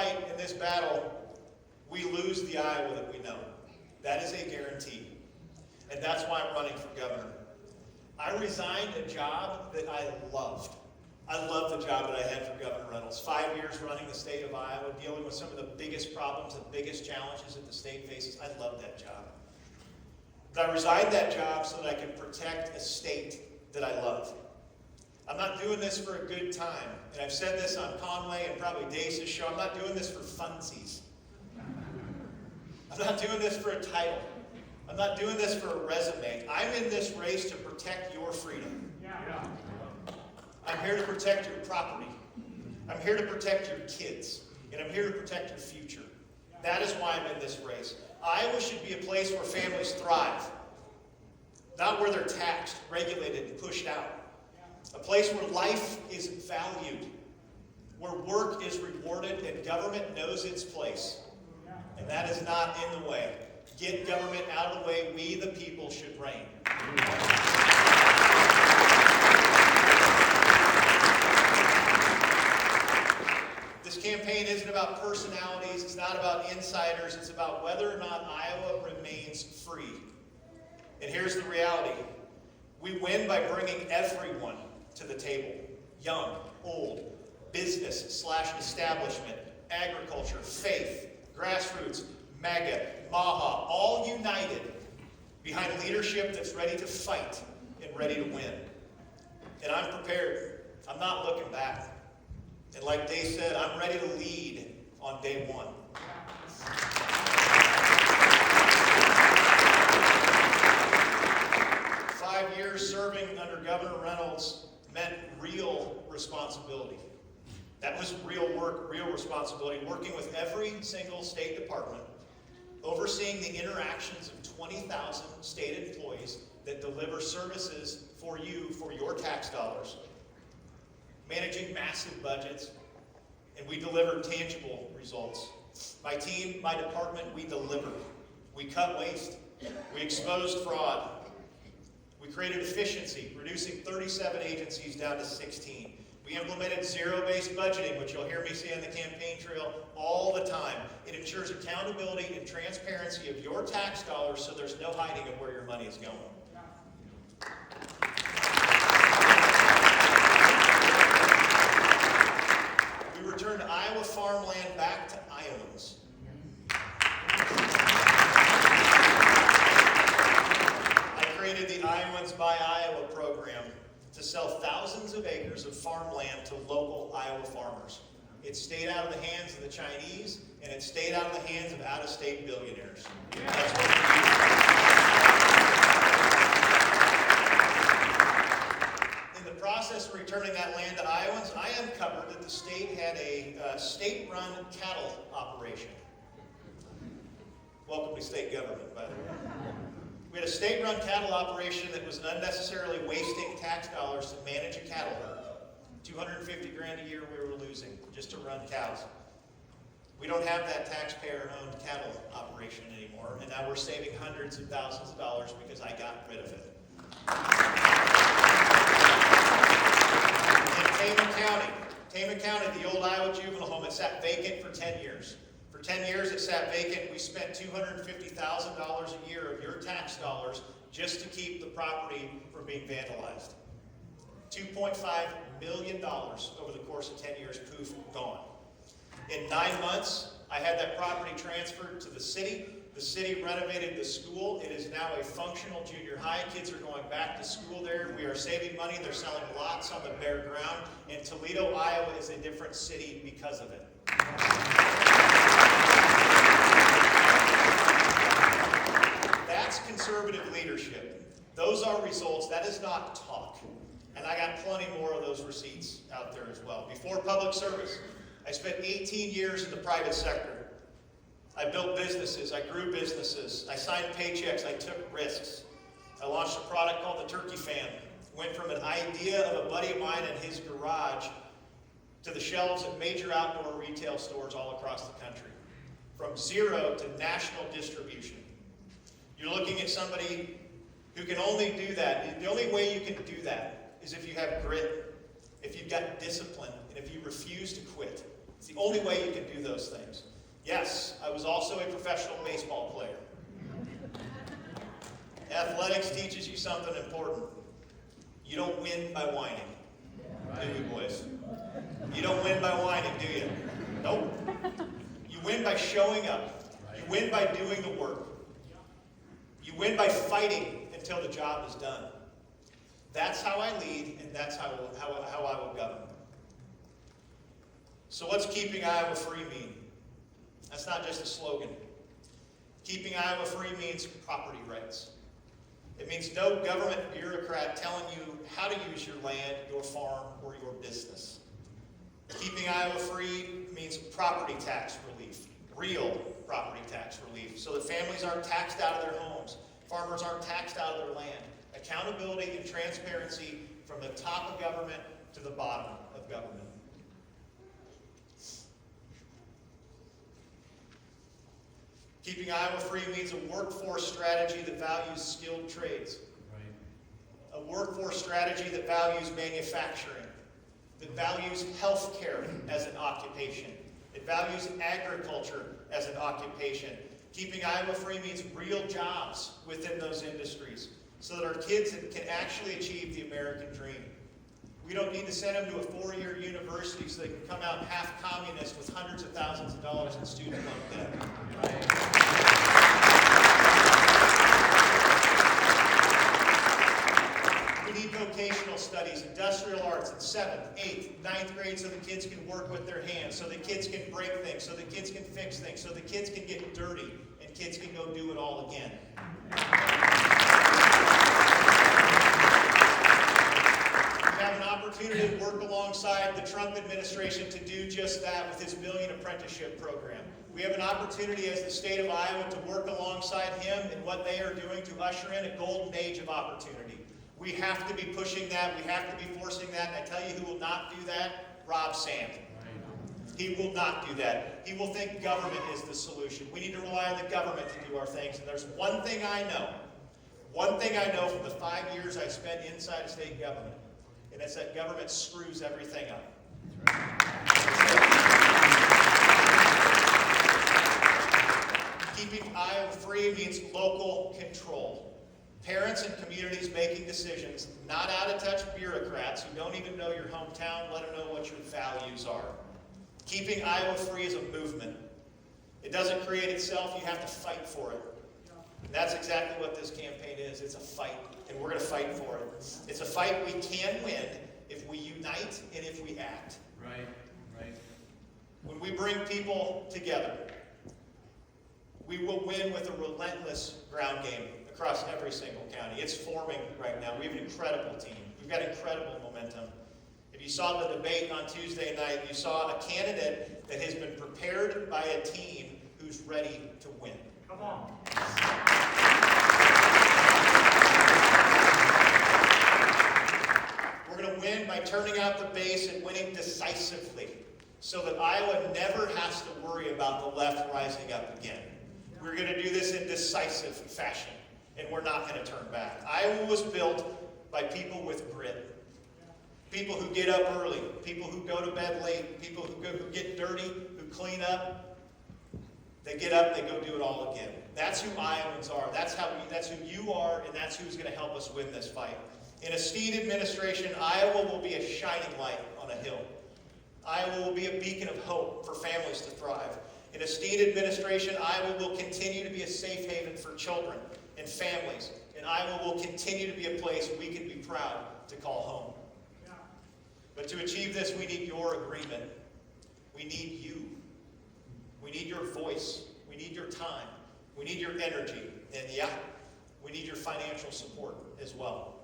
fight in this battle, we lose the Iowa that we know. That is a guarantee. And that's why I'm running for governor. I resigned a job that I loved. I loved the job that I had for Governor Reynolds. 5 years running the state of Iowa, dealing with some of the biggest problems, the biggest challenges that the state faces. I loved that job. But I resigned that job so that I could protect a state that I love. I'm not doing this for a good time. And I've said this on Conway and probably Dace's show. I'm not doing this for funsies. I'm not doing this for a title. I'm not doing this for a resume. I'm in this race to protect your freedom. I'm here to protect your property. I'm here to protect your kids. And I'm here to protect your future. That is why I'm in this race. Iowa should be a place where families thrive. Not where they're taxed, regulated, and pushed out. A place where life is valued. Where work is rewarded and government knows its place. And that is not in the way. Get government out of the way. We, the people, should reign. This campaign isn't about personalities. It's not about insiders. It's about whether or not Iowa remains free. And here's the reality. We win by bringing everyone to the table. Young, old, business/establishment, agriculture, faith, grassroots, MAGA, MAHA, all united behind leadership that's ready to fight and ready to win. And I'm prepared. I'm not looking back. And like Dave said, I'm ready to lead on day one. 5 years serving under Governor Reynolds meant real responsibility. That was real work, real responsibility, working with every single state department, overseeing the interactions of 20,000 state employees that deliver services for you, for your tax dollars, managing massive budgets, and we delivered tangible results. My team, my department, we delivered. We cut waste. We exposed fraud. We created efficiency, reducing 37 agencies down to 16. We implemented zero-based budgeting, which you'll hear me say on the campaign trail all the time. It ensures accountability and transparency of your tax dollars so there's no hiding of where your money is going. We returned Iowa farmland back to Iowans. I created the Iowans Buy Iowa program to sell thousands of acres of farmland to local Iowa farmers. It stayed out of the hands of the Chinese, and it stayed out of the hands of out-of-state billionaires. That's what we do. In the process of returning that land to Iowans, I uncovered that the state had a state-run cattle operation. Welcome to state government, by the way. We had a state-run cattle operation that was unnecessarily wasting tax dollars to manage a cattle herd. $250,000 a year we were losing just to run cows. We don't have that taxpayer-owned cattle operation anymore, and now we're saving hundreds of thousands of dollars because I got rid of it. In Tama County, the old Iowa juvenile home, it sat vacant for 10 years. For 10 years it sat vacant. We spent $250,000 a year of your tax dollars just to keep the property from being vandalized. $2.5 million over the course of 10 years, poof, gone. In 9 months, I had that property transferred to the city. The city renovated the school. It is now a functional junior high. Kids are going back to school there. We are saving money. They're selling lots on the bare ground. And Toledo, Iowa is a different city because of it. That's conservative leadership. Those are results. That is not talk. And I got plenty more of those receipts out there as well. Before public service, I spent 18 years in the private sector. I built businesses. I grew businesses. I signed paychecks. I took risks. I launched a product called the Turkey Fan. Went from an idea of a buddy of mine in his garage to the shelves of major outdoor retail stores all across the country. From zero to national distribution. You're looking at somebody who can only do that. The only way you can do that is if you have grit, if you've got discipline, and if you refuse to quit. It's the only way you can do those things. Yes, I was also a professional baseball player. Athletics teaches you something important. You don't win by whining, do you, boys? You don't win by whining, do you? Nope. You win by showing up. You win by doing the work. You win by fighting until the job is done. That's how I lead, and that's how I will govern. So what's keeping Iowa free mean? That's not just a slogan. Keeping Iowa free means property rights. It means no government bureaucrat telling you how to use your land, your farm, or your business. Keeping Iowa free means property tax relief, real property tax relief, so that families aren't taxed out of their homes, farmers aren't taxed out of their land. Accountability and transparency from the top of government to the bottom of government. Keeping Iowa free means a workforce strategy that values skilled trades. Right. A workforce strategy that values manufacturing, that values healthcare as an occupation. It values agriculture as an occupation. Keeping Iowa free means real jobs within those industries so that our kids can actually achieve the American dream. We don't need to send them to a 4-year university so they can come out half communist with hundreds of thousands of dollars in student loan debt. We need vocational studies, industrial arts in 7th, 8th, 9th grade so the kids can work with their hands, so the kids can break things, so the kids can fix things, so the kids can get dirty, and kids can go do it all again. We have an opportunity to work alongside the Trump administration to do just that with his $1 million apprenticeship program. We have an opportunity as the state of Iowa to work alongside him in what they are doing to usher in a golden age of opportunity. We have to be pushing that. We have to be forcing that. And I tell you who will not do that? Rob Sand. He will not do that. He will think government is the solution. We need to rely on the government to do our things. And there's one thing I know. One thing I know from the 5 years I spent inside of state government. And it's that government screws everything up. Keeping Iowa free means local control. Parents and communities making decisions, not out-of-touch bureaucrats who don't even know your hometown, let them know what your values are. Keeping Iowa free is a movement. It doesn't create itself, you have to fight for it. And that's exactly what this campaign is. It's a fight, and we're going to fight for it. It's a fight we can win if we unite and if we act. Right. When we bring people together, we will win with a relentless ground game across every single county. It's forming right now. We have an incredible team. We've got incredible momentum. If you saw the debate on Tuesday night, you saw a candidate that has been prepared by a team who's ready to win. Come on. We're going to win by turning out the base and winning decisively so that Iowa never has to worry about the left rising up again. We're going to do this in decisive fashion, and we're not going to turn back. Iowa was built by people with grit. People who get up early, people who go to bed late, people who get dirty, who clean up. They get up, they go do it all again. That's who Iowans are. That's who you are, and that's who's going to help us win this fight. In a Steen administration, Iowa will be a shining light on a hill. Iowa will be a beacon of hope for families to thrive. In a Steen administration, Iowa will continue to be a safe haven for children and families. And Iowa will continue to be a place we can be proud to call home. But to achieve this, we need your agreement. We need you. We need your voice. We need your time. We need your energy. And yeah, we need your financial support as well.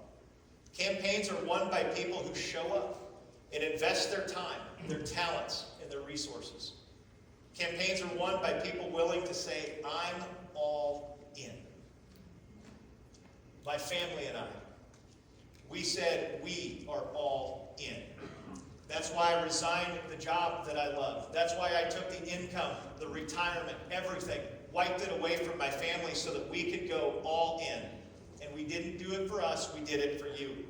Campaigns are won by people who show up and invest their time, their talents, and their resources. Campaigns are won by people willing to say, I'm all in. My family and I, we said we are all in. That's why I resigned the job that I love. That's why I took the income, the retirement, everything, wiped it away from my family so that we could go all in. And we didn't do it for us, we did it for you.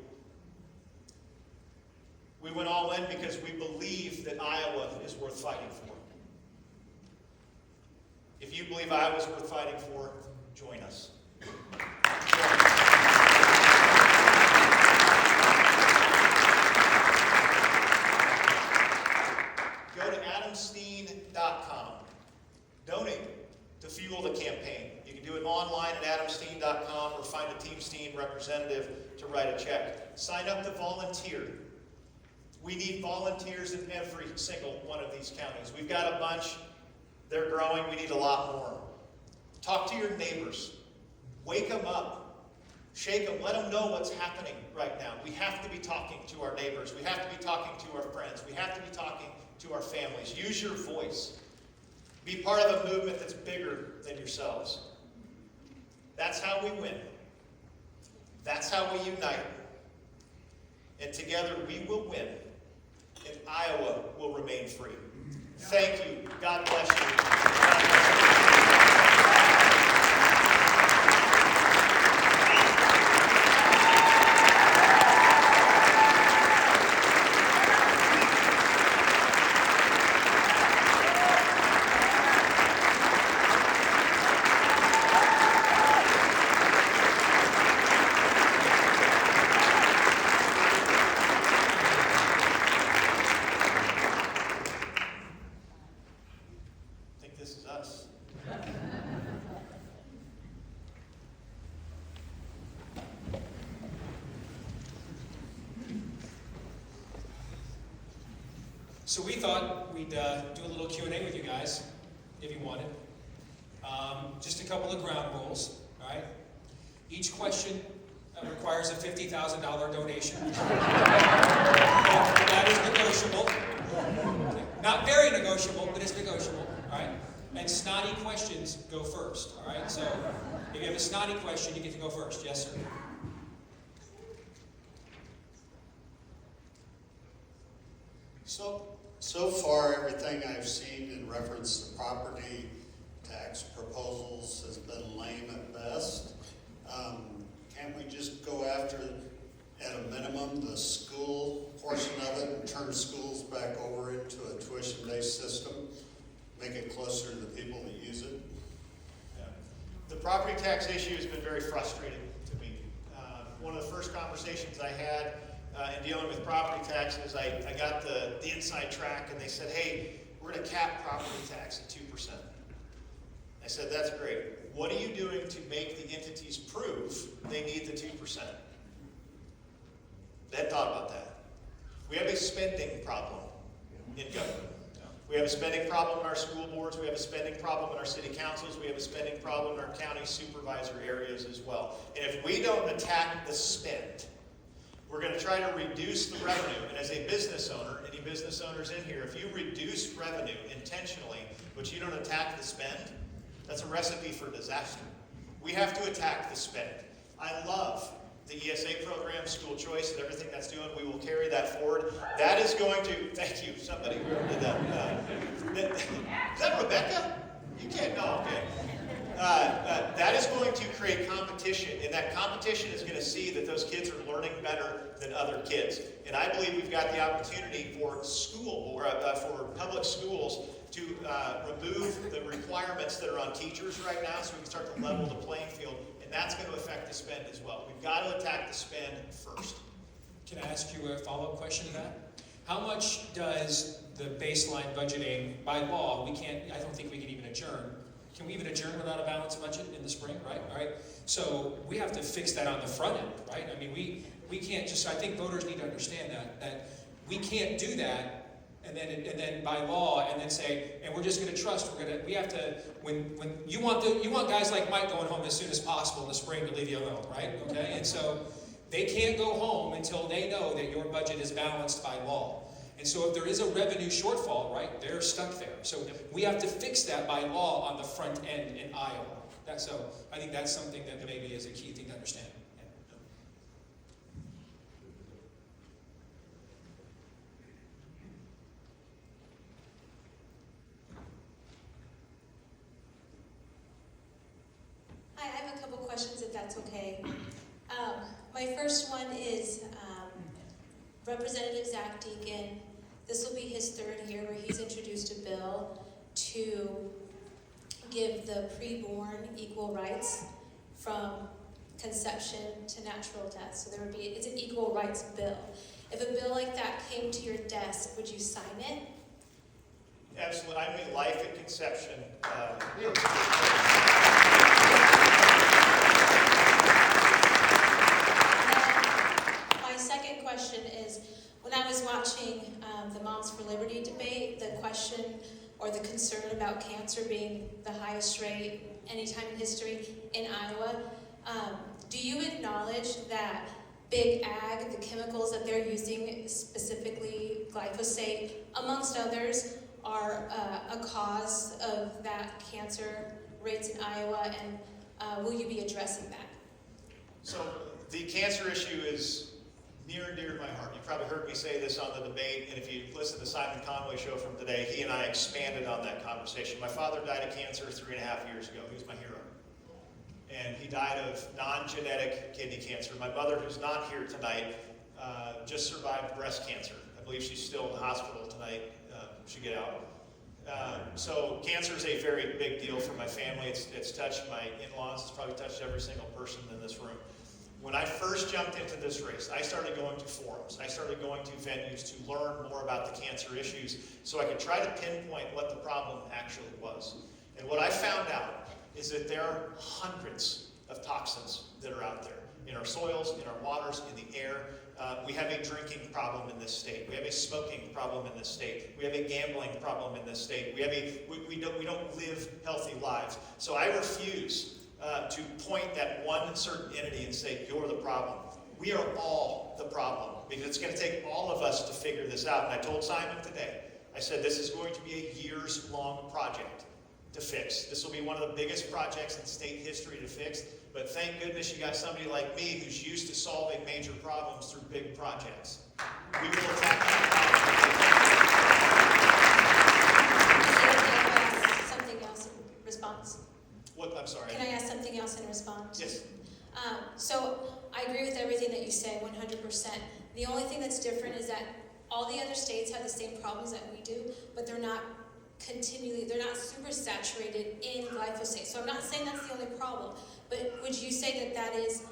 We went all in because we believe that Iowa is worth fighting for. If you believe Iowa's worth fighting for, join us. Go to adamsteen.com. Donate to fuel the campaign. You can do it online at adamsteen.com or find a Team Steen representative to write a check. Sign up to volunteer. We need volunteers in every single one of these counties. We've got a bunch. They're growing. We need a lot more. Talk to your neighbors. Wake them up. Shake them. Let them know what's happening right now. We have to be talking to our neighbors. We have to be talking to our friends. We have to be talking to our families. Use your voice. Be part of a movement that's bigger than yourselves. That's how we win. That's how we unite. And together we will win. And Iowa will remain free. Thank you. God bless you. God bless you. So we thought we'd do a little Q&A with you guys, if you wanted. Just a couple of ground rules, all right? Each question requires a $50,000 donation. That is negotiable. Not very negotiable, but it's negotiable, all right? And snotty questions go first, all right? So if you have a snotty question, you get to go first. Yes, sir. So far, everything I've seen in reference to property tax proposals has been lame at best. Can't we just go after, at a minimum, the school portion of it and turn schools back over into a tuition-based system? Make it closer to the people that use it? Yeah. The property tax issue has been very frustrating to me. One of the first conversations I had in dealing with property taxes, I got the inside track, and they said, hey, we're going to cap property tax at 2%. I said, that's great. What are you doing to make the entities prove they need the 2%? They hadn't thought about that. We have a spending problem in government. We have a spending problem in our school boards. We have a spending problem in our city councils. We have a spending problem in our county supervisor areas as well. And if we don't attack the spend, we're going to try to reduce the revenue. And as a business owner, any business owners in here, if you reduce revenue intentionally, but you don't attack the spend, that's a recipe for disaster. We have to attack the spend. I love the ESA program, school choice, and everything that's doing. We will carry that forward. That is going to, thank you, somebody did that. Is that Rebecca? You can't know, okay. That is going to create competition, and that competition is going to see that those kids are learning better than other kids. And I believe we've got the opportunity for for public schools to remove the requirements that are on teachers right now, so we can start to level the playing field, and that's going to affect the spend as well. We've got to attack the spend first. Can I ask you a follow-up question to that? How much does the baseline budgeting, by law, I don't think we can even adjourn. Can we even adjourn without a balanced budget in the spring, right? All right. So we have to fix that on the front end, right? I mean, we can't just, I think voters need to understand that we can't do that and then by law and then say, and we're just going to trust, we have to, when you want guys like Mike going home as soon as possible in the spring to leave you alone, right? Okay. And so they can't go home until they know that your budget is balanced by law. And so if there is a revenue shortfall, right, they're stuck there. So we have to fix that by law on the front end in Iowa. So I think that's something that maybe is a key thing to understand. Hi, I have a couple questions if that's okay. My first one is Representative Zach Deacon This will be his third year where he's introduced a bill to give the preborn equal rights from conception to natural death. So it's an equal rights bill. If a bill like that came to your desk, would you sign it? Absolutely. I mean, life at conception. My second question is, when I was watching the Moms for Liberty debate, the question or the concern about cancer being the highest rate anytime in history in Iowa, do you acknowledge that Big Ag, the chemicals that they're using, specifically glyphosate, amongst others, are a cause of that cancer rates in Iowa, and will you be addressing that? So the cancer issue is near and dear to my heart. You probably heard me say this on the debate, and if you listen to Simon Conway's show from today, he and I expanded on that conversation. My father died of cancer 3.5 years ago. He was my hero. And he died of non-genetic kidney cancer. My mother, who's not here tonight, just survived breast cancer. I believe she's still in the hospital tonight. Should get out. So cancer is a very big deal for my family. It's touched my in-laws. It's probably touched every single person in this room. When I first jumped into this race, I started going to forums. I started going to venues to learn more about the cancer issues so I could try to pinpoint what the problem actually was. And what I found out is that there are hundreds of toxins that are out there in our soils, in our waters, in the air. We have a drinking problem in this state. We have a smoking problem in this state. We have a gambling problem in this state. We don't live healthy lives. So I refuse to point at one certain entity and say, you're the problem. We are all the problem, because it's going to take all of us to figure this out. And I told Simon today, I said, this is going to be a years-long project to fix. This will be one of the biggest projects in state history to fix, but thank goodness you got somebody like me who's used to solving major problems through big projects. We will attack Can I ask something else in response? What? I'm sorry. Can I ask something else in response? Yes. So I agree with everything that you say, 100%. The only thing that's different is that all the other states have the same problems that we do, but they're not super saturated in glyphosate. So I'm not saying that's the only problem, but would you say that that is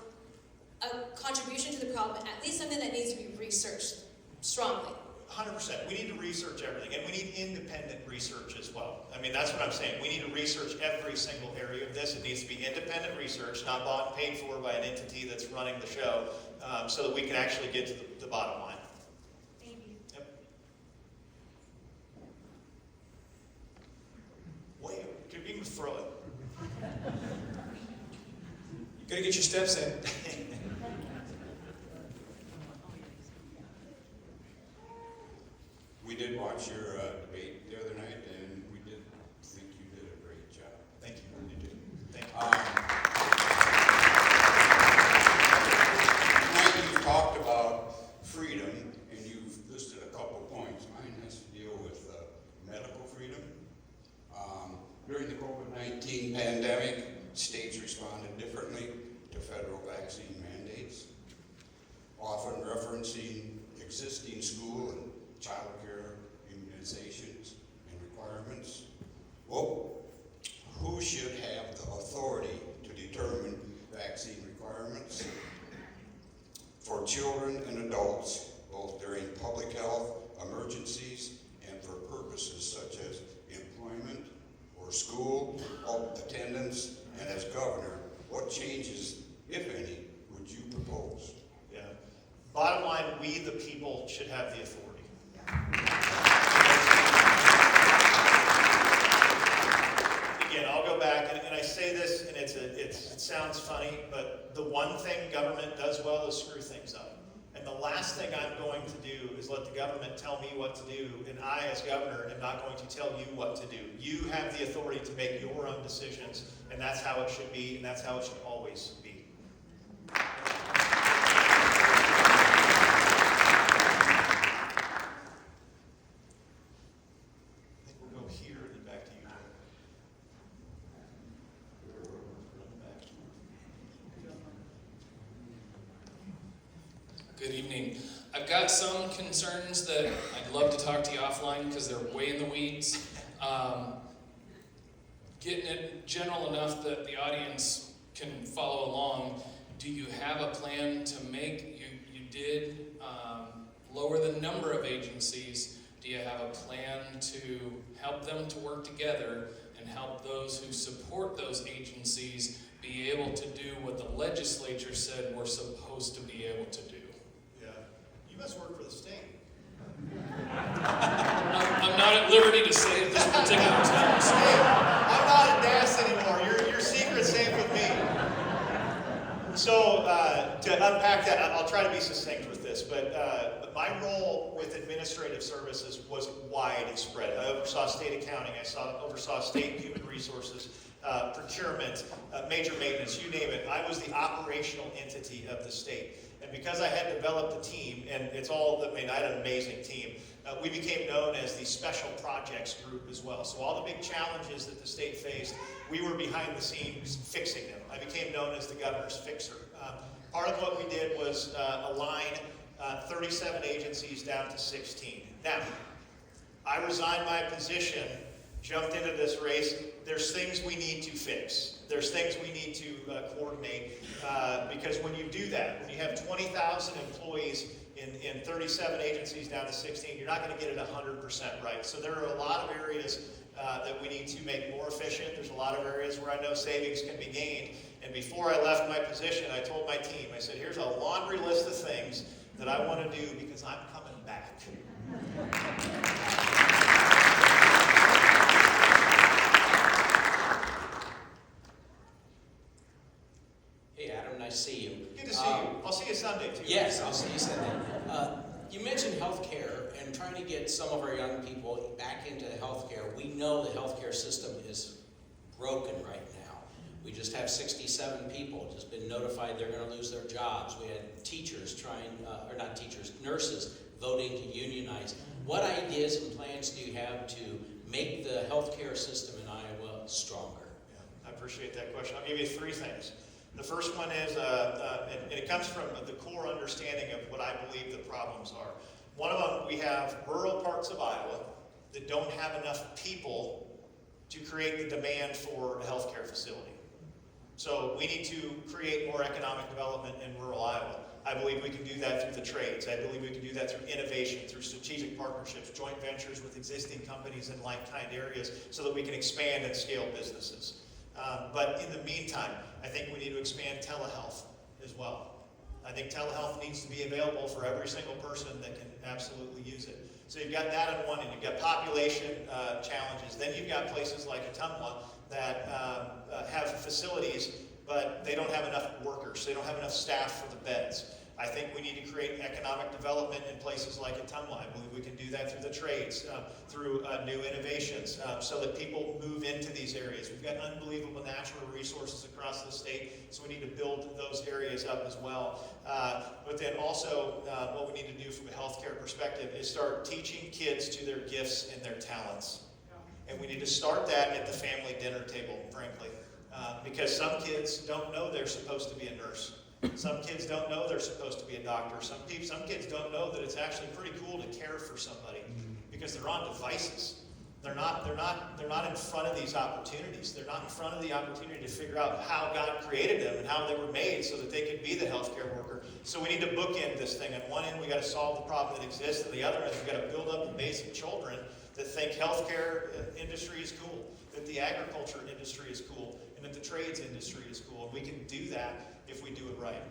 a contribution to the problem, at least something that needs to be researched strongly? 100%. We need to research everything, and we need independent research as well. I mean, that's what I'm saying. We need to research every single area of this. It needs to be independent research, not bought and paid for by an entity that's running the show, so that we can actually get to the bottom line. Thank you. Yep. Wait, you can throw it. You gotta get your steps in. We did watch your debate the other night, and we did think you did a great job. Thank you. You did. Thank you. Tonight you talked about freedom, and you've listed a couple points. Mine has to deal with medical freedom. During the COVID-19 pandemic, states responded differently to federal vaccine mandates, often referencing existing school and child care immunizations and requirements. Well, who should have the authority to determine vaccine requirements for children and adults, both during public health emergencies and for purposes such as employment or school attendance? And as governor, what changes, if any, would you propose? Yeah. Bottom line, we the people should have the authority. Again, I'll go back, and I say this, and it sounds funny, but the one thing government does well is screw things up. And the last thing I'm going to do is let the government tell me what to do, and I, as governor, am not going to tell you what to do. You have the authority to make your own decisions, and that's how it should be, and that's how it should always be. Good evening. I've got some concerns that I'd love to talk to you offline because they're way in the weeds. Getting it general enough that the audience can follow along. Do you have a plan to make, you did lower the number of agencies. Do you have a plan to help them to work together and help those who support those agencies be able to do what the legislature said we're supposed to be able to do? Yeah. You must work for the state. I'm not at liberty to say at this particular time. Hey, I'm not at DAS anymore. Your secret's safe with me. So, to unpack that, I'll try to be succinct with this, but my role with administrative services was widespread. I oversaw state accounting, oversaw state human resources, procurement, major maintenance, you name it. I was the operational entity of the state. And because I had developed a team, and I had an amazing team, we became known as the Special Projects Group as well. So all the big challenges that the state faced, we were behind the scenes fixing them. I became known as the governor's fixer. Part of what we did was align 37 agencies down to 16. Now, I resigned my position, jumped into this race. There's things we need to fix. There's things we need to coordinate, because when you do that, when you have 20,000 employees in 37 agencies down to 16, you're not going to get it 100% right. So there are a lot of areas that we need to make more efficient. There's a lot of areas where I know savings can be gained. And before I left my position, I told my team, I said, here's a laundry list of things that I want to do because I'm coming back. Hey Adam, nice to see you. Good to see you. I'll see you Sunday too. Yes, I'll see you Sunday. You mentioned healthcare and trying to get some of our young people back into healthcare. We know the healthcare system is broken right now. We just have 67 people just been notified they're going to lose their jobs. We had teachers nurses voting to unionize. What ideas and plans do you have to make the healthcare system in Iowa stronger? Yeah, I appreciate that question. I'll give you three things. The first one is, and it comes from the core understanding of what I believe the problems are. One of them, we have rural parts of Iowa that don't have enough people to create the demand for a healthcare facility. So we need to create more economic development in rural Iowa. I believe we can do that through the trades. I believe we can do that through innovation, through strategic partnerships, joint ventures with existing companies in like-kind areas so that we can expand and scale businesses. But in the meantime, I think we need to expand telehealth as well. I think telehealth needs to be available for every single person that can absolutely use it. So you've got that on one end. You've got population challenges. Then you've got places like Ottumwa that have facilities, but they don't have enough workers. They don't have enough staff for the beds. I think we need to create economic development in places like Ottumwa. I believe we can do that through the trades, through new innovations, so that people move into these areas. We've got unbelievable natural resources across the state, so we need to build those areas up as well. But then also, what we need to do from a healthcare perspective is start teaching kids to their gifts and their talents. And we need to start that at the family dinner table, frankly, because some kids don't know they're supposed to be a nurse. Some kids don't know they're supposed to be a doctor. Some kids don't know that it's actually pretty cool to care for somebody because they're on devices. They're not in front of these opportunities. They're not in front of the opportunity to figure out how God created them and how they were made so that they could be the healthcare worker. So we need to bookend this thing. On one end, we got to solve the problem that exists. On the other end, we got to build up the basic children that think healthcare industry is cool, that the agriculture industry is cool, and that the trades industry is cool. And we can do that if we do it right.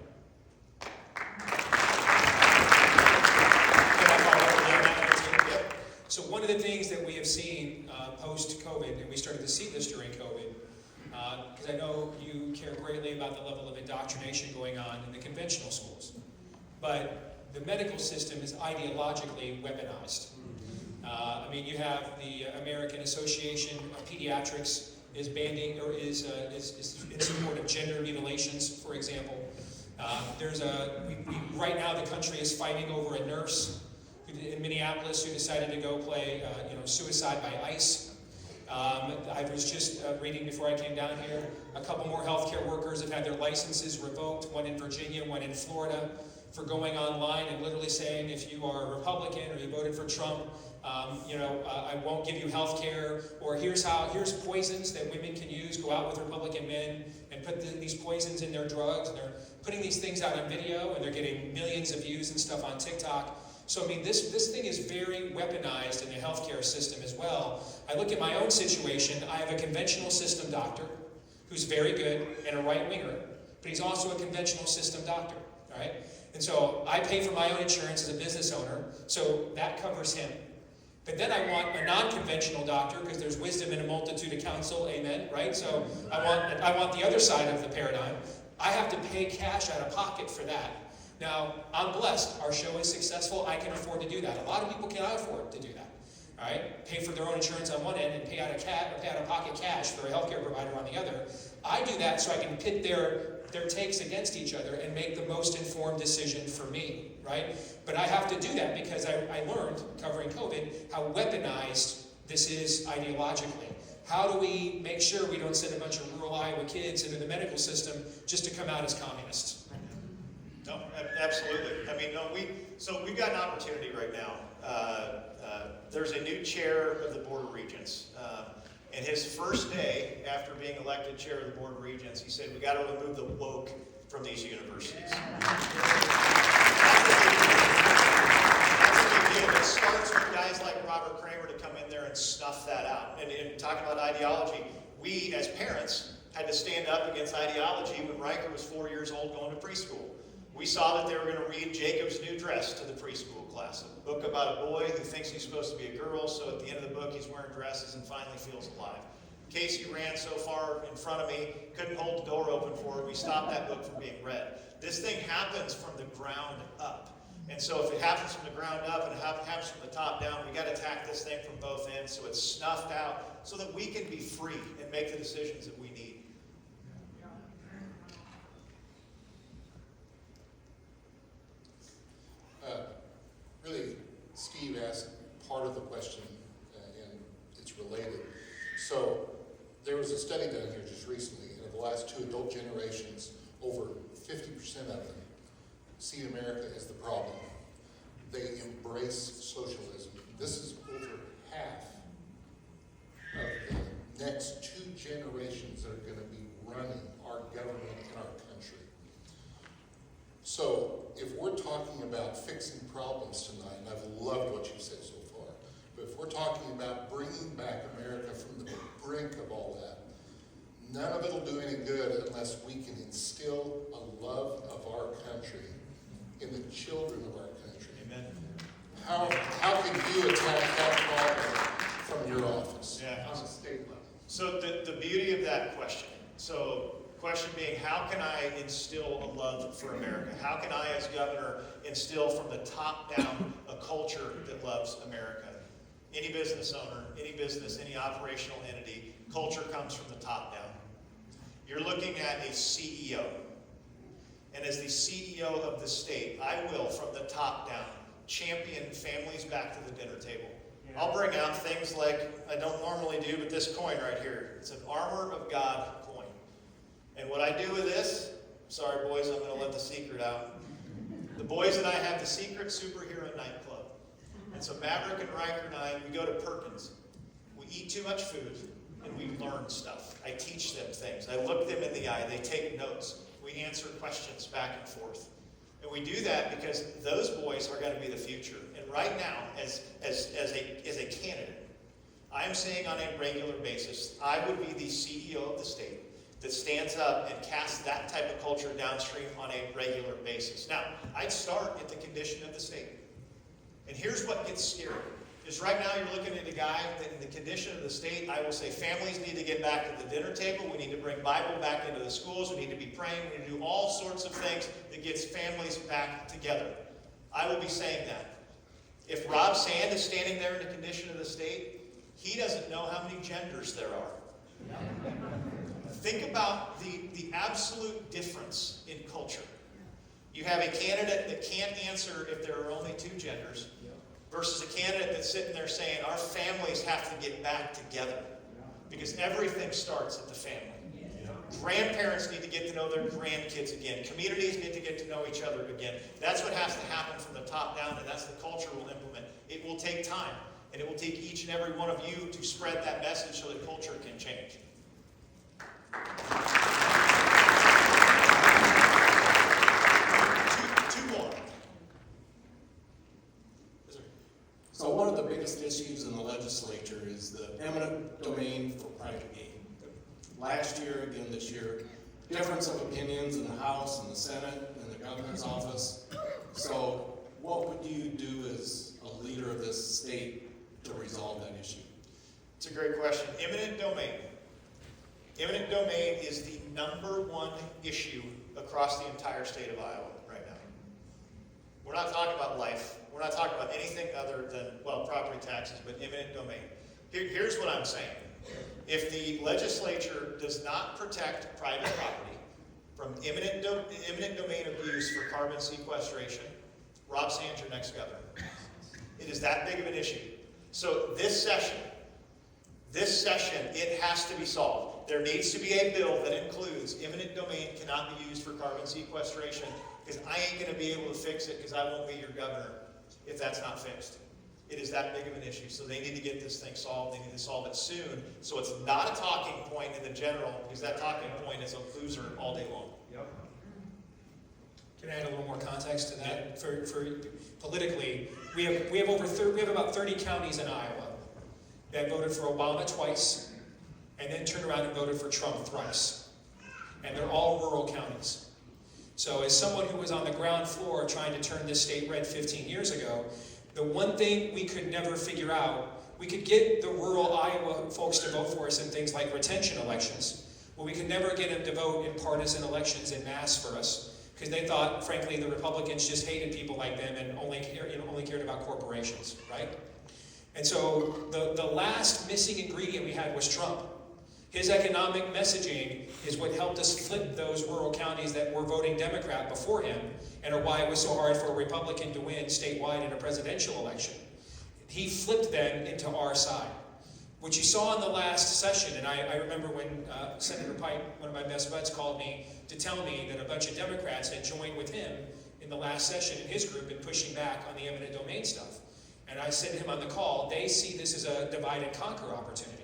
So one of the things that we have seen post-COVID, and we started to see this during COVID, because I know you care greatly about the level of indoctrination going on in the conventional schools, but the medical system is ideologically weaponized. You have the American Association of Pediatrics is banning or is in support of gender mutilations, for example. Right now the country is fighting over a nurse in Minneapolis who decided to go play suicide by ice. I was just reading before I came down here, a couple more healthcare workers have had their licenses revoked, one in Virginia, one in Florida, for going online and literally saying if you are a Republican or you voted for Trump, I won't give you health care, or here's poisons that women can use. Go out with Republican men and put these poisons in their drugs, and they're putting these things out on video, and they're getting millions of views and stuff on TikTok. So I mean, this thing is very weaponized in the healthcare system as well. I look at my own situation. I have a conventional system doctor who's very good and a right-winger, but he's also a conventional system doctor, right? And so I pay for my own insurance as a business owner, so that covers him. But then I want a non-conventional doctor, because there's wisdom in a multitude of counsel, amen, right? So I want the other side of the paradigm. I have to pay cash out of pocket for that. Now, I'm blessed. Our show is successful. I can afford to do that. A lot of people cannot afford to do that. All right? Pay for their own insurance on one end and pay out of pocket cash for a healthcare provider on the other. I do that so I can pit their takes against each other and make the most informed decision for me, right? But I have to do that because I learned, covering COVID, how weaponized this is ideologically. How do we make sure we don't send a bunch of rural Iowa kids into the medical system just to come out as communists? No, absolutely. I mean, so we've got an opportunity right now. There's a new chair of the Board of Regents. And his first day after being elected chair of the Board of Regents, he said, we got to remove the woke from these universities. That's a big deal. It starts with guys like Robert Kramer to come in there and snuff that out. And in talking about ideology, we as parents had to stand up against ideology when Riker was 4 years old going to preschool. We saw that they were going to read Jacob's New Dress to the preschool class, a book about a boy who thinks he's supposed to be a girl, so at the end of the book he's wearing dresses and finally feels alive. Casey ran so far in front of me, couldn't hold the door open for her. We stopped that book from being read. This thing happens from the ground up. And so if it happens from the ground up and it happens from the top down, we got to attack this thing from both ends so it's snuffed out so that we can be free and make the decisions that we need. Really, Steve asked part of the question, and it's related. So there was a study done here just recently, and of the last two adult generations, over 50% of them see America as the problem. They embrace socialism. This is over half of the next two generations that are going to be running our government in our country. So if we're talking about fixing problems tonight, and I've loved what you've said so far, but if we're talking about bringing back America from the brink of all that, none of it will do any good unless we can instill a love of our country in the children of our country. Amen. How can you attack that problem from your office? Yeah. On a state level? So the beauty of that question, question being, how can I instill a love for America? How can I, as governor, instill from the top down a culture that loves America? Any business owner, any business, any operational entity, culture comes from the top down. You're looking at a CEO. And as the CEO of the state, I will, from the top down, champion families back to the dinner table. I'll bring out things like I don't normally do, but this coin right here. It's an Armor of God coin. And what I do with this, sorry boys, I'm going to let the secret out. The boys and I have the secret superhero nightclub. And so Maverick and Riker and I, we go to Perkins. We eat too much food and we learn stuff. I teach them things. I look them in the eye. They take notes. We answer questions back and forth. And we do that because those boys are going to be the future. And right now, as a candidate, I am saying on a regular basis, I would be the CEO of the state that stands up and casts that type of culture downstream on a regular basis. Now, I'd start at the condition of the state. And here's what gets scary. Is right now you're looking at a guy that in the condition of the state, I will say families need to get back to the dinner table. We need to bring Bible back into the schools. We need to be praying. We need to do all sorts of things that gets families back together. I will be saying that. If Rob Sand is standing there in the condition of the state, he doesn't know how many genders there are. Think about the absolute difference in culture. You have a candidate that can't answer if there are only two genders versus a candidate that's sitting there saying our families have to get back together because everything starts at the family. Grandparents need to get to know their grandkids again. Communities need to get to know each other again. That's what has to happen from the top down, and that's the culture we'll implement. It will take time, and it will take each and every one of you to spread that message so that culture can change. Two more. So one of the biggest issues in the legislature is the eminent domain for private gain. Last year, again this year, difference of opinions in the House and the Senate and the governor's office. So what would you do as a leader of this state to resolve that issue? It's a great question. Eminent domain. Eminent domain is the #1 issue across the entire state of Iowa right now. We're not talking about life. We're not talking about anything other than, well, property taxes, but eminent domain. Here's what I'm saying. If the legislature does not protect private property from imminent domain abuse for carbon sequestration, Rob Sands, your next governor. It is that big of an issue. So this session, it has to be solved. There needs to be a bill that includes eminent domain cannot be used for carbon sequestration, because I ain't going to be able to fix it because I won't be your governor if that's not fixed. It is that big of an issue. So they need to get this thing solved. They need to solve it soon. So it's not a talking point in the general, because that talking point is a loser all day long. Yep. Can I add a little more context to that? For politically, we have about 30 counties in Iowa that voted for Obama twice, and then turned around and voted for Trump thrice. And they're all rural counties. So as someone who was on the ground floor trying to turn this state red 15 years ago, the one thing we could never figure out, we could get the rural Iowa folks to vote for us in things like retention elections, but we could never get them to vote in partisan elections en masse for us, because they thought, frankly, the Republicans just hated people like them and only cared about corporations, right? And so the last missing ingredient we had was Trump. His economic messaging is what helped us flip those rural counties that were voting Democrat before him, and are why it was so hard for a Republican to win statewide in a presidential election. He flipped them into our side. What you saw in the last session, and I remember when Senator Pike, one of my best buds, called me to tell me that a bunch of Democrats had joined with him in the last session in his group in pushing back on the eminent domain stuff. And I said to him on the call, they see this as a divide and conquer opportunity.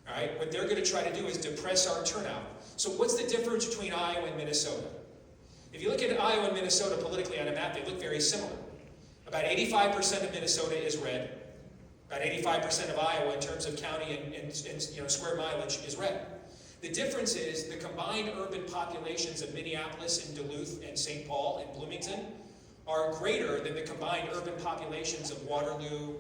All right, what they're going to try to do is depress our turnout. So what's the difference between Iowa and Minnesota? If you look at Iowa and Minnesota politically on a map, they look very similar. About 85% of Minnesota is red. About 85% of Iowa in terms of county and square mileage is red. The difference is the combined urban populations of Minneapolis and Duluth and St. Paul and Bloomington are greater than the combined urban populations of Waterloo,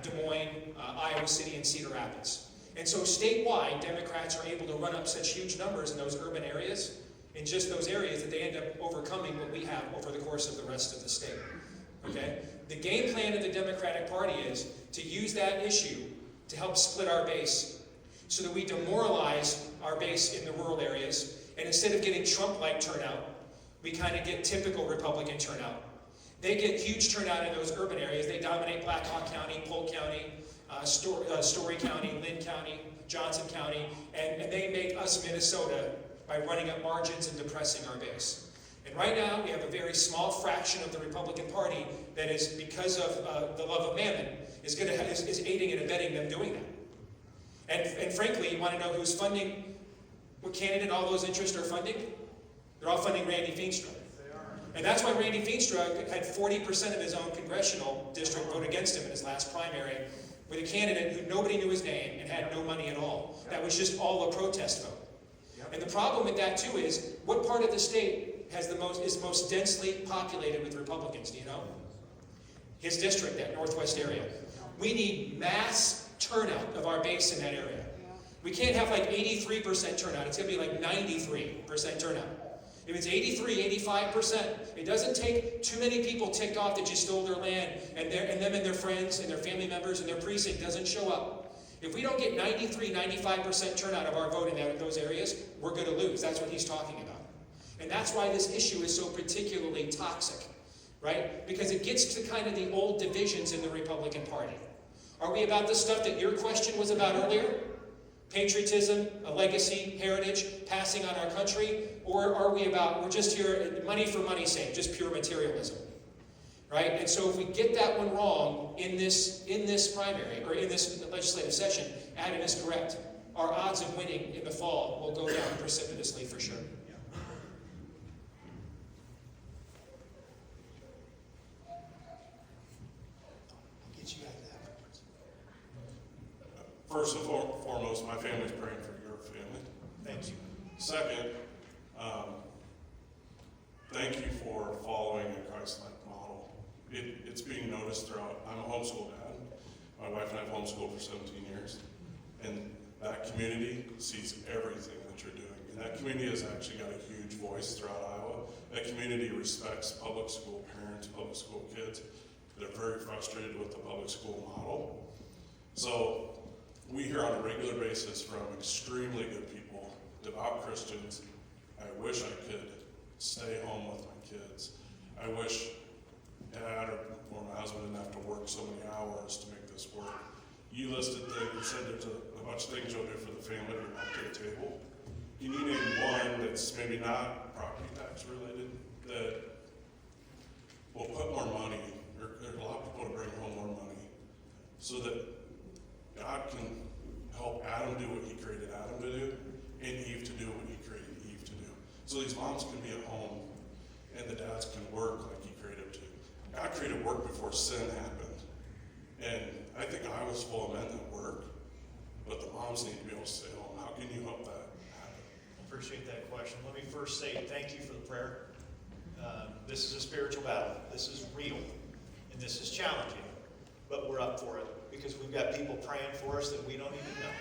Des Moines, Iowa City, and Cedar Rapids. And so statewide, Democrats are able to run up such huge numbers in those urban areas, in just those areas, that they end up overcoming what we have over the course of the rest of the state. Okay? The game plan of the Democratic Party is to use that issue to help split our base, so that we demoralize our base in the rural areas, and instead of getting Trump-like turnout, we kind of get typical Republican turnout. They get huge turnout in those urban areas. They dominate Blackhawk County, Polk County, Story County, Lynn County, Johnson County, and they make us Minnesota by running up margins and depressing our base. And right now, we have a very small fraction of the Republican Party that is, because of the love of mammon, is aiding and abetting them doing that. And frankly, you want to know who's funding, what candidate all those interests are funding? They're all funding Randy Feenstra. And that's why Randy Feenstra had 40% of his own congressional district vote against him in his last primary, with a candidate who nobody knew his name and had no money at all. That was just all a protest vote. And the problem with that too is, what part of the state is most densely populated with Republicans? Do you know? His district, that northwest area. We need mass turnout of our base in that area. We can't have like 83% turnout. It's going to be like 93% turnout. If it's 83, 85%, it doesn't take too many people ticked off that you stole their land, and them and their friends and their family members and their precinct doesn't show up. If we don't get 93, 95% turnout of our vote in those areas, we're going to lose. That's what he's talking about. And that's why this issue is so particularly toxic, right? Because it gets to kind of the old divisions in the Republican Party. Are we about the stuff that your question was about earlier? patriotism, a legacy, heritage, passing on our country, or are we about, we're just here, money for money's sake, just pure materialism? Right? And so if we get that one wrong in this primary, or in this legislative session, Adam is correct. Our odds of winning in the fall will go down precipitously for sure. First and foremost, my family's praying for your family. Thank you. Second, thank you for following a Christ-like model. It's being noticed throughout. I'm a homeschool dad. My wife and I have homeschooled for 17 years. And that community sees everything that you're doing. And that community has actually got a huge voice throughout Iowa. That community respects public school parents, public school kids. They're very frustrated with the public school model. So we hear on a regular basis from extremely good people, devout Christians, I wish I could stay home with my kids. I wish Dad or my husband didn't have to work so many hours to make this work. You listed things, you said there's a bunch of things you'll do for the family to back to the table. Can you name one that's maybe not property tax related that will put more money, or allow people to bring home more money, so that God can help Adam do what he created Adam to do, and Eve to do what he created Eve to do. So these moms can be at home, and the dads can work like he created to. God created work before sin happened. And I think I was full of men that work, but the moms need to be able to stay home. How can you help that happen? Appreciate that question. Let me first say thank you for the prayer. This is a spiritual battle. This is real, and this is challenging, but we're up for it because we've got people praying for us that we don't even know.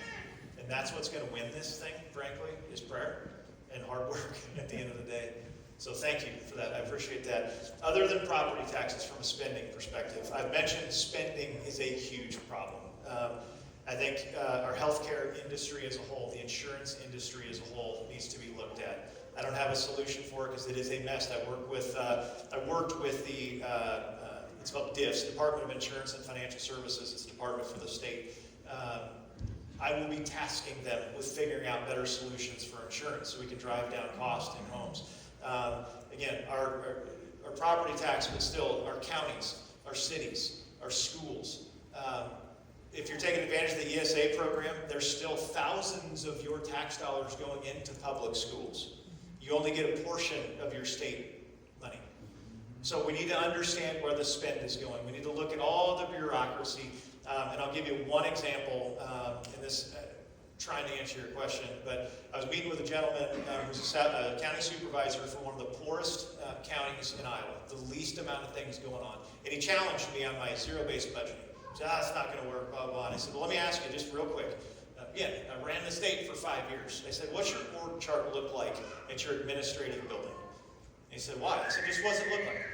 And that's what's going to win this thing, frankly, is prayer and hard work at the end of the day. So thank you for that. I appreciate that. Other than property taxes from a spending perspective, I've mentioned spending is a huge problem. I think our healthcare industry as a whole, the insurance industry as a whole, needs to be looked at. I don't have a solution for it because it is a mess. I worked with the it's called DIFS, Department of Insurance and Financial Services. It's a department for the state. I will be tasking them with figuring out better solutions for insurance so we can drive down cost in homes. Again, our property tax, but still our counties, our cities, our schools. If you're taking advantage of the ESA program, there's still thousands of your tax dollars going into public schools. You only get a portion of your state money. So we need to understand where the spend is going. We need to look at all the bureaucracy. And I'll give you one example in this, trying to answer your question. But I was meeting with a gentleman who's a county supervisor for one of the poorest counties in Iowa, the least amount of things going on. And he challenged me on my zero-based budgeting. He said, it's not going to work, blah, blah. And I said, well, let me ask you just real quick. Again, I ran the state for 5 years. I said, what's your org chart look like at your administrative building? And he said, why? I said, just what's it look like?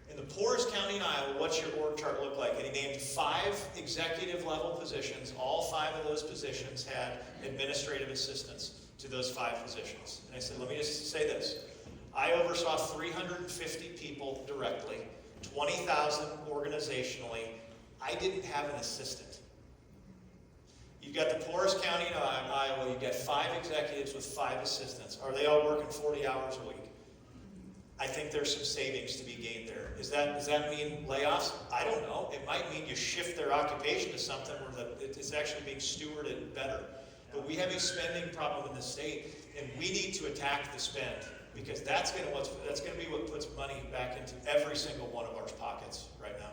In the poorest county in Iowa, what's your org chart look like? And he named 5 executive level positions. All 5 of those positions had administrative assistants to those 5 positions. And I said, let me just say this. I oversaw 350 people directly, 20,000 organizationally. I didn't have an assistant. You've got the poorest county in Iowa, you've got 5 executives with 5 assistants. Are they all working 40 hours a week? I think there's some savings to be gained there. Does that mean layoffs? I don't know. It might mean you shift their occupation to something where it's actually being stewarded better. But we have a spending problem in the state, and we need to attack the spend because that's going to be what puts money back into every single one of our pockets right now.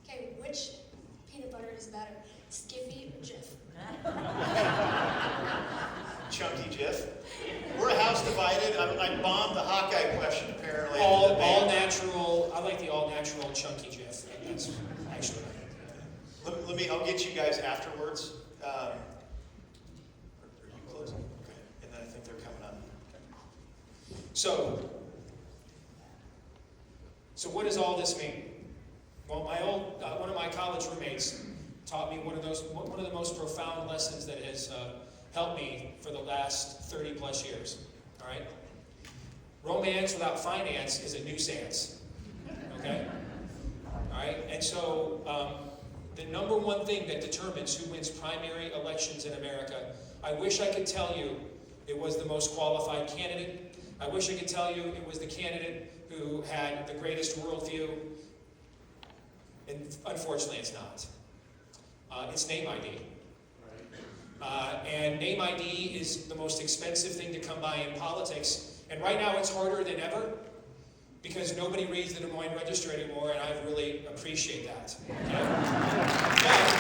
Okay, which peanut butter is better, Skippy or Jif? Chunky Jif. We're a house divided. I bombed the Hawkeye question apparently. All natural. I like the all natural chunky Jif. That's actually. I'll get you guys afterwards. Are you closing? Okay. And then I think they're coming up. So what does all this mean? Well, one of my college roommates taught me one of the most profound lessons that has helped me for the last 30 plus years. All right. Romance without finance is a nuisance. Okay? All right? And so, the number one thing that determines who wins primary elections in America, I wish I could tell you it was the most qualified candidate. I wish I could tell you it was the candidate who had the greatest worldview. And unfortunately, it's not. It's name ID. And name ID is the most expensive thing to come by in politics. And right now it's harder than ever because nobody reads the Des Moines Register anymore, and I really appreciate that. Okay? But